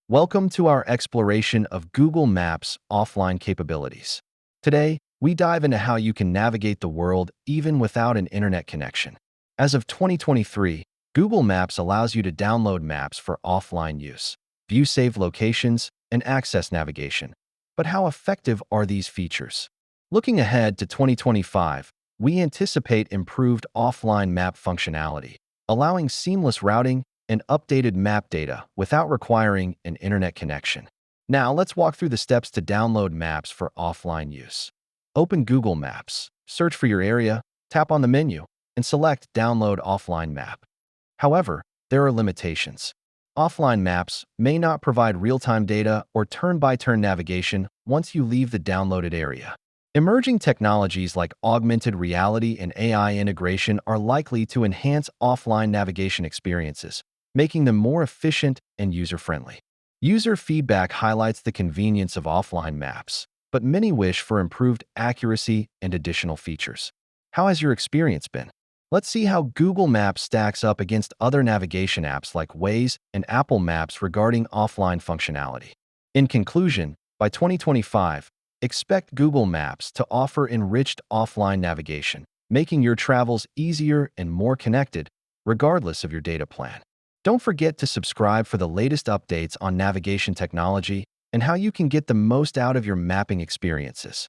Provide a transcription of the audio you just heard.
Welcome to our exploration of Google Maps' offline capabilities. Today, we dive into how you can navigate the world even without an internet connection. As of 2023, Google Maps allows you to download maps for offline use, view saved locations, and access navigation. But how effective are these features? Looking ahead to 2025, we anticipate improved offline map functionality, allowing seamless routing and updated map data without requiring an internet connection. Now, let's walk through the steps to download maps for offline use. Open Google Maps, search for your area, tap on the menu, and select Download Offline Map. However, there are limitations. Offline maps may not provide real-time data or turn-by-turn navigation once you leave the downloaded area. Emerging technologies like augmented reality and AI integration are likely to enhance offline navigation experiences, making them more efficient and user-friendly. User feedback highlights the convenience of offline maps, but many wish for improved accuracy and additional features. How has your experience been? Let's see how Google Maps stacks up against other navigation apps like Waze and Apple Maps regarding offline functionality. In conclusion, by 2025, expect Google Maps to offer enriched offline navigation, making your travels easier and more connected, regardless of your data plan. Don't forget to subscribe for the latest updates on navigation technology and how you can get the most out of your mapping experiences.